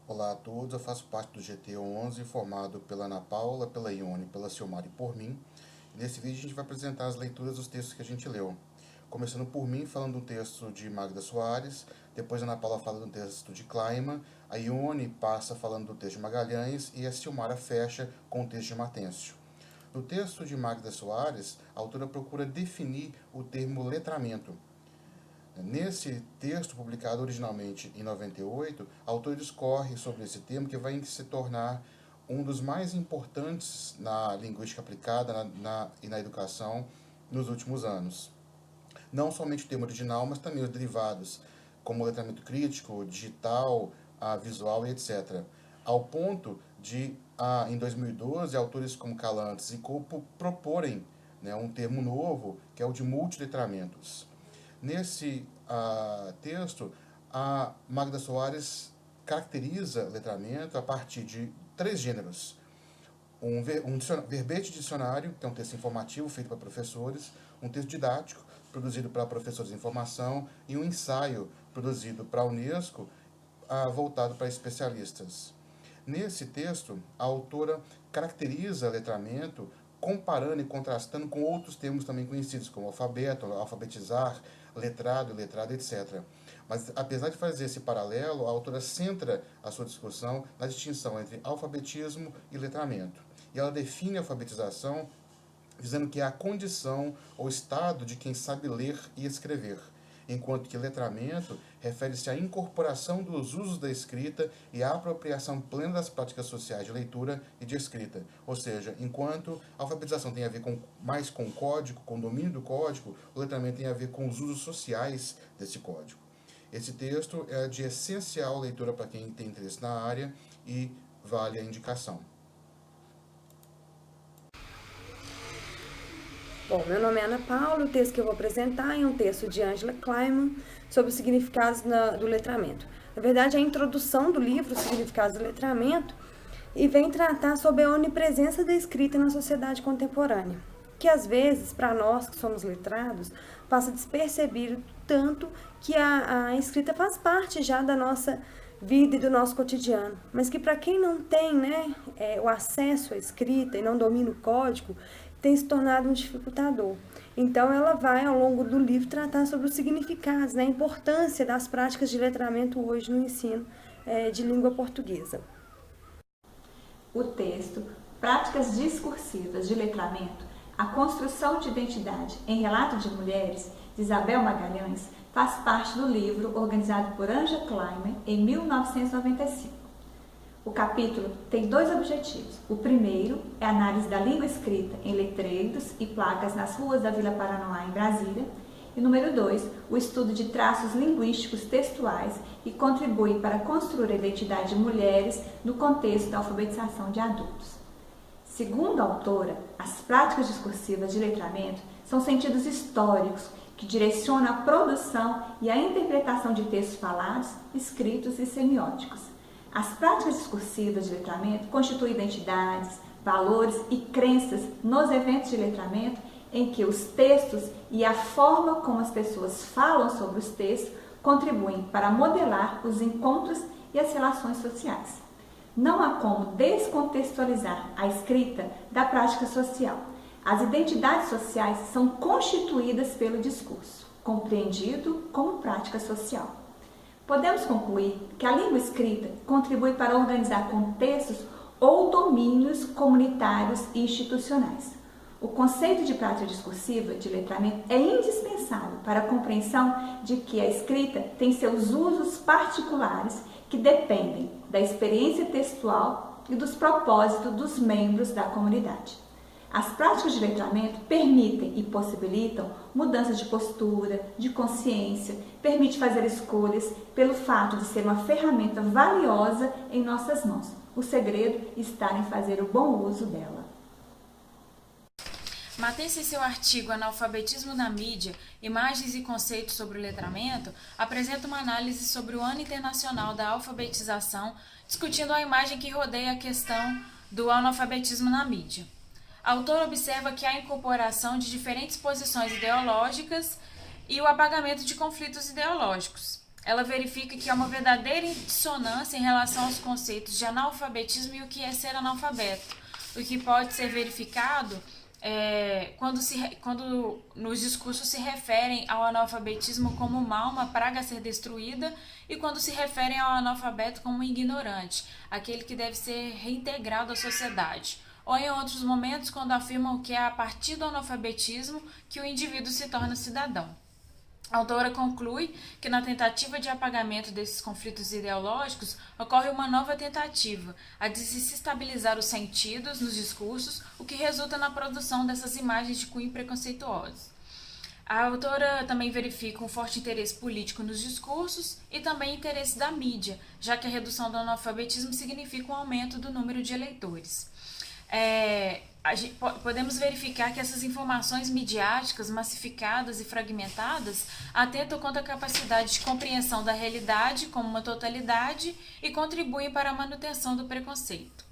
Olá a todos, eu faço parte do GT11, formado pela Ana Paula, pela Ione, pela Silmar e por mim. Nesse vídeo a gente vai apresentar as leituras dos textos que a gente leu. Começando por mim, falando do texto de Magda Soares, depois a Ana Paula fala do texto de Kleiman, a Ione passa falando do texto de Magalhães e a Silmara fecha com o texto de Matêncio. No texto de Magda Soares, a autora procura definir o termo letramento. Nesse texto, publicado originalmente em 98, a autora discorre sobre esse termo que vai se tornar um dos mais importantes na linguística aplicada e na educação nos últimos anos. Não somente o termo original, mas também os derivados, como o letramento crítico, digital, visual e etc. Ao ponto de, em 2012, autores como Calantes e Copo proporem, um termo novo, que é o de multiletramentos. Nesse texto, a Magda Soares caracteriza letramento a partir de 3 gêneros. Um verbete dicionário, que é um texto informativo feito para professores, um texto didático, produzido para professores de informação, e um ensaio produzido para a Unesco, voltado para especialistas. Nesse texto, a autora caracteriza letramento comparando e contrastando com outros termos também conhecidos, como alfabeto, alfabetizar, letrado, letrada, etc. Mas, apesar de fazer esse paralelo, a autora centra a sua discussão na distinção entre alfabetismo e letramento. E ela define a alfabetização dizendo que é a condição ou estado de quem sabe ler e escrever, enquanto que letramento refere-se à incorporação dos usos da escrita e à apropriação plena das práticas sociais de leitura e de escrita. Ou seja, enquanto a alfabetização tem a ver mais com o código, com o domínio do código, o letramento tem a ver com os usos sociais desse código. Esse texto é de essencial leitura para quem tem interesse na área e vale a indicação. Bom, meu nome é Ana Paula, o texto que eu vou apresentar é um texto de Angela Kleiman sobre os significados do letramento. Na verdade, é a introdução do livro, Os Significados do Letramento, e vem tratar sobre a onipresença da escrita na sociedade contemporânea, que às vezes, para nós que somos letrados, passa despercebido tanto que a escrita faz parte já da nossa vida e do nosso cotidiano, mas que para quem não tem o acesso à escrita e não domina o código, tem se tornado um dificultador. Então, ela vai, ao longo do livro, tratar sobre os significados, a importância das práticas de letramento hoje no ensino de língua portuguesa. O texto Práticas Discursivas de Letramento, a construção de identidade em relato de mulheres, de Isabel Magalhães, faz parte do livro organizado por Angela Kleiman em 1995. O capítulo tem 2 objetivos. O primeiro é a análise da língua escrita em letreiros e placas nas ruas da Vila Paranoá, em Brasília. E número 2, o estudo de traços linguísticos textuais que contribuem para construir a identidade de mulheres no contexto da alfabetização de adultos. Segundo a autora, as práticas discursivas de letramento são sentidos históricos que direcionam a produção e a interpretação de textos falados, escritos e semióticos. As práticas discursivas de letramento constituem identidades, valores e crenças nos eventos de letramento em que os textos e a forma como as pessoas falam sobre os textos contribuem para modelar os encontros e as relações sociais. Não há como descontextualizar a escrita da prática social. As identidades sociais são constituídas pelo discurso, compreendido como prática social. Podemos concluir que a língua escrita contribui para organizar contextos ou domínios comunitários e institucionais. O conceito de prática discursiva de letramento é indispensável para a compreensão de que a escrita tem seus usos particulares que dependem da experiência textual e dos propósitos dos membros da comunidade. As práticas de letramento permitem e possibilitam mudanças de postura, de consciência, permite fazer escolhas pelo fato de ser uma ferramenta valiosa em nossas mãos. O segredo está em fazer o bom uso dela. Matêncio, em seu artigo Analfabetismo na Mídia, Imagens e Conceitos sobre o Letramento, apresenta uma análise sobre o Ano Internacional da Alfabetização, discutindo a imagem que rodeia a questão do analfabetismo na mídia. A autora observa que há a incorporação de diferentes posições ideológicas e o apagamento de conflitos ideológicos. ela verifica que há uma verdadeira dissonância em relação aos conceitos de analfabetismo e o que é ser analfabeto, o que pode ser verificado quando nos discursos se referem ao analfabetismo como mal, uma praga a ser destruída, e quando se referem ao analfabeto como ignorante, aquele que deve ser reintegrado à sociedade. Ou em outros momentos, quando afirmam que é a partir do analfabetismo que o indivíduo se torna cidadão. A autora conclui que na tentativa de apagamento desses conflitos ideológicos ocorre uma nova tentativa, a de se estabilizar os sentidos nos discursos, o que resulta na produção dessas imagens de cunho preconceituoso. A autora também verifica um forte interesse político nos discursos e também interesse da mídia, já que a redução do analfabetismo significa um aumento do número de eleitores. Podemos verificar que essas informações midiáticas massificadas e fragmentadas atentam contra a capacidade de compreensão da realidade como uma totalidade e contribuem para a manutenção do preconceito.